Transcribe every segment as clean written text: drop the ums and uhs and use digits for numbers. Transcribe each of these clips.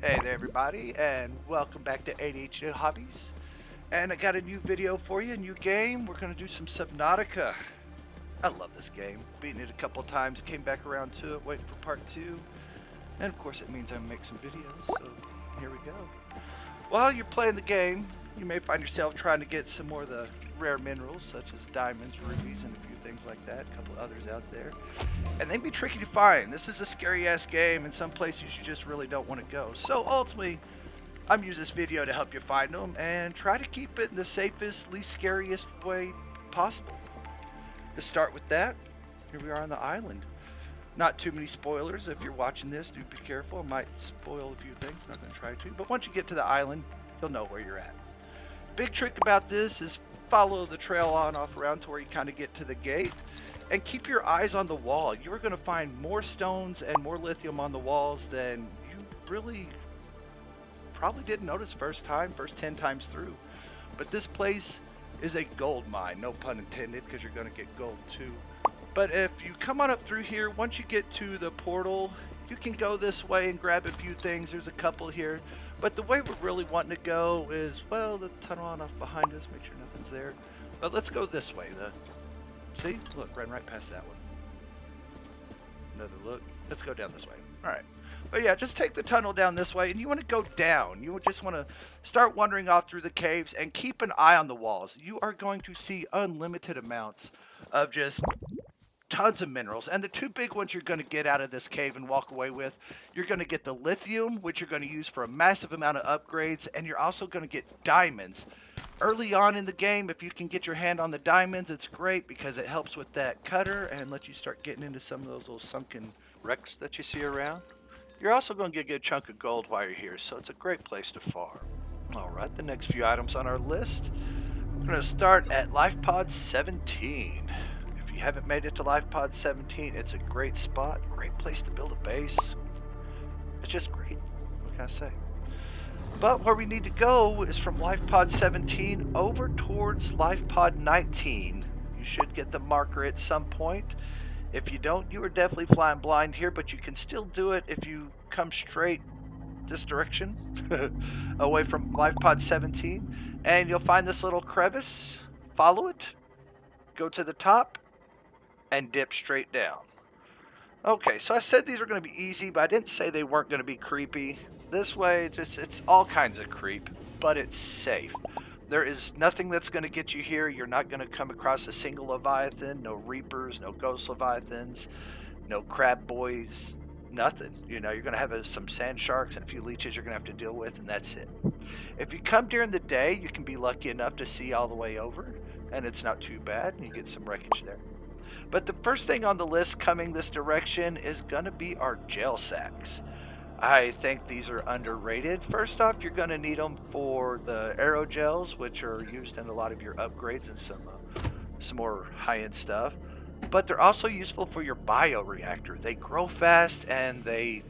Hey there everybody, and welcome back to ADHD Hobbies. And I got a new video for you, a new game. We're going to do some Subnautica. I love this game. Beaten it a couple times, came back around to it, waiting for part 2. And of course it means I make some videos, so here we go. While you're playing the game, you may find yourself trying to get some more of the rare minerals, such as diamonds, rubies, and a few things like that. A couple others out there. And they'd be tricky to find. This is a scary-ass game, and some places you just really don't want to go. So ultimately, I'm using this video to help you find them and try to keep it in the safest, least scariest way possible. To start with that, here we are on the island. Not too many spoilers. If you're watching this, do be careful. I might spoil a few things. Not going to try to. But once you get to the island, you'll know where you're at. Big trick about this is follow the trail on off around to where you kind of get to the gate. And keep your eyes on the wall. You are going to find more stones and more lithium on the walls than you really probably didn't notice first 10 times through. But this place is a gold mine, no pun intended, because you're going to get gold too. But if you come on up through here, once you get to the portal, you can go this way and grab a few things. There's a couple here. But the way we're really wanting to go is, well, the tunnel on off behind us, make sure nothing's there. But let's go this way. See? Look, ran right past that one. Another look. Let's go down this way. Alright. But yeah, just take the tunnel down this way, and you want to go down. You just want to start wandering off through the caves and keep an eye on the walls. You are going to see unlimited amounts of just tons of minerals. And the two big ones you're going to get out of this cave and walk away with, you're going to get the lithium, which you're going to use for a massive amount of upgrades, and you're also going to get diamonds. Early on in the game, if you can get your hand on the diamonds, it's great because it helps with that cutter and lets you start getting into some of those little sunken wrecks that you see around. You're also going to get a good chunk of gold while you're here, so it's a great place to farm. Alright, the next few items on our list, we're going to start at Life Pod 17. If you haven't made it to Life Pod 17, it's a great spot, great place to build a base. It's just great. What can I say? But where we need to go is from Life Pod 17 over towards Life Pod 19. You should get the marker at some point. If you don't, you are definitely flying blind here, but you can still do it if you come straight this direction away from Life Pod 17. And you'll find this little crevice. Follow it. Go to the top. And dip straight down. Okay, so I said these were going to be easy, but I didn't say they weren't going to be creepy. This way, it's all kinds of creep, but it's safe. There is nothing that's going to get you here. You're not going to come across a single Leviathan, no Reapers, no Ghost Leviathans, no Crab Boys, nothing. You know, you're going to have some sand sharks and a few leeches you're going to have to deal with, and that's it. If you come during the day, you can be lucky enough to see all the way over, and it's not too bad, and you get some wreckage there. But the first thing on the list coming this direction is going to be our gel sacks. I think these are underrated. First off, you're going to need them for the aerogels, which are used in a lot of your upgrades and some more high-end stuff. But they're also useful for your bioreactor. They grow fast and they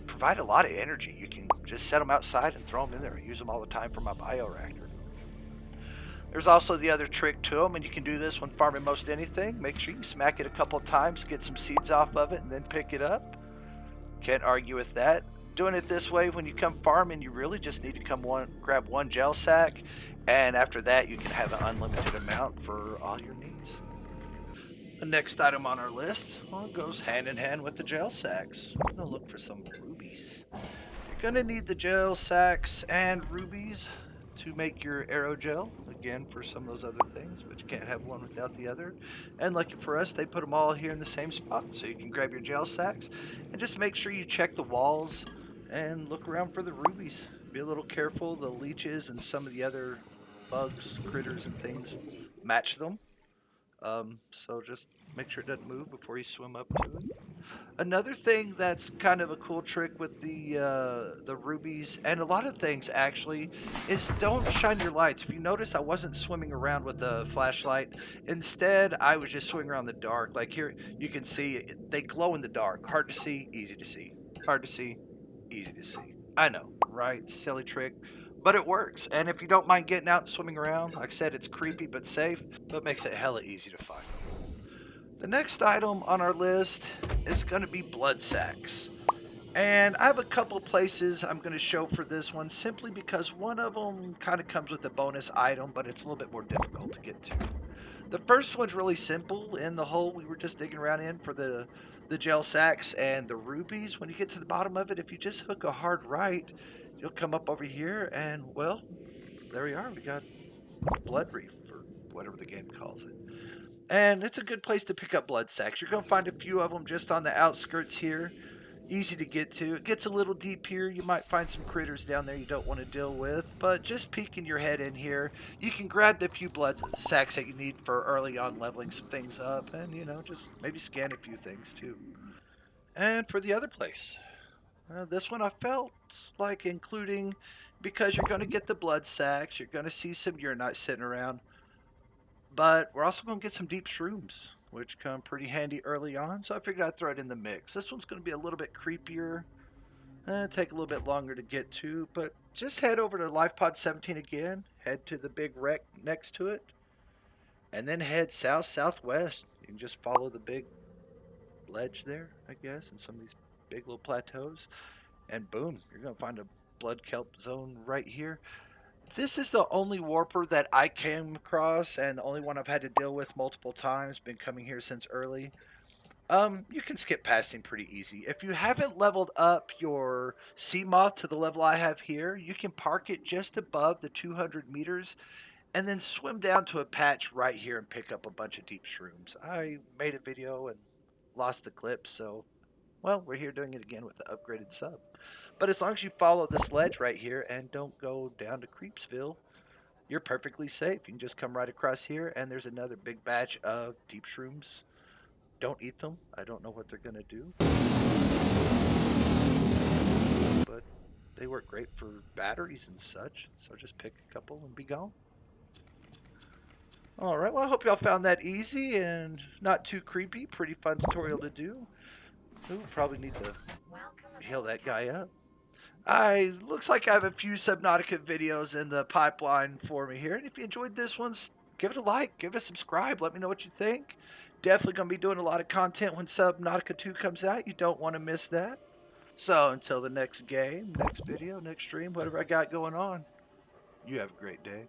provide a lot of energy. You can just set them outside and throw them in there. I use them all the time for my bioreactor. There's also the other trick to them, and you can do this when farming most anything. Make sure you smack it a couple of times, get some seeds off of it, and then pick it up. Can't argue with that. Doing it this way, when you come farming, you really just need to grab one gel sack, and after that, you can have an unlimited amount for all your needs. The next item on our list goes hand in hand with the gel sacks. We're going to look for some rubies. You're going to need the gel sacks and rubies to make your aerogel, again for some of those other things, but you can't have one without the other. And lucky for us, they put them all here in the same spot, so you can grab your gel sacks and just make sure you check the walls and look around for the rubies. Be a little careful, the leeches and some of the other bugs, critters and things match them, so just make sure it doesn't move before you swim up to it. Another thing that's kind of a cool trick with the rubies, and a lot of things actually, is don't shine your lights. If you notice, I wasn't swimming around with a flashlight. Instead, I was just swimming around in the dark. Like here, you can see they glow in the dark. Hard to see, easy to see. Hard to see, easy to see. I know, right? Silly trick. But it works. And if you don't mind getting out and swimming around, like I said, it's creepy but safe, but makes it hella easy to find. The next item on our list is going to be blood sacks. And I have a couple places I'm going to show for this one simply because one of them kind of comes with a bonus item, but it's a little bit more difficult to get to. The first one's really simple. In the hole we were just digging around in for the gel sacks and the rubies, when you get to the bottom of it, if you just hook a hard right, you'll come up over here and, well, there we are. We got blood reef, or whatever the game calls it. And it's a good place to pick up blood sacks. You're going to find a few of them just on the outskirts here. Easy to get to. It gets a little deep here. You might find some critters down there you don't want to deal with, but just peeking your head in here, you can grab the few blood sacks that you need for early on leveling some things up, and just maybe scan a few things too. And for the other place, this one I felt like including because you're going to get the blood sacks, you're going to see some urinite sitting around, but we're also going to get some deep shrooms, which come pretty handy early on, so I figured I'd throw it in the mix. This one's going to be a little bit creepier, take a little bit longer to get to, but just head over to LifePod 17 again, head to the big wreck next to it, and then head south-southwest. You can just follow the big ledge there, I guess, and some of these big little plateaus, and boom, you're going to find a blood kelp zone right here. This is the only warper that I came across, and the only one I've had to deal with multiple times. Been coming here since early. You can skip past him pretty easy. If you haven't leveled up your sea moth to the level I have here, you can park it just above the 200 meters, and then swim down to a patch right here and pick up a bunch of deep shrooms. I made a video and lost the clip, so well, we're here doing it again with the upgraded sub. But as long as you follow this ledge right here and don't go down to Creepsville, you're perfectly safe. You can just come right across here, and there's another big batch of deep shrooms. Don't eat them. I don't know what they're going to do. But they work great for batteries and such, so just pick a couple and be gone. Alright, well, I hope y'all found that easy and not too creepy. Pretty fun tutorial to do. Ooh, probably need to heal that guy up. Looks like I have a few Subnautica videos in the pipeline for me here. And if you enjoyed this one, give it a like, give it a subscribe. Let me know what you think. Definitely going to be doing a lot of content when Subnautica 2 comes out. You don't want to miss that. So until the next game, next video, next stream, whatever I got going on, you have a great day.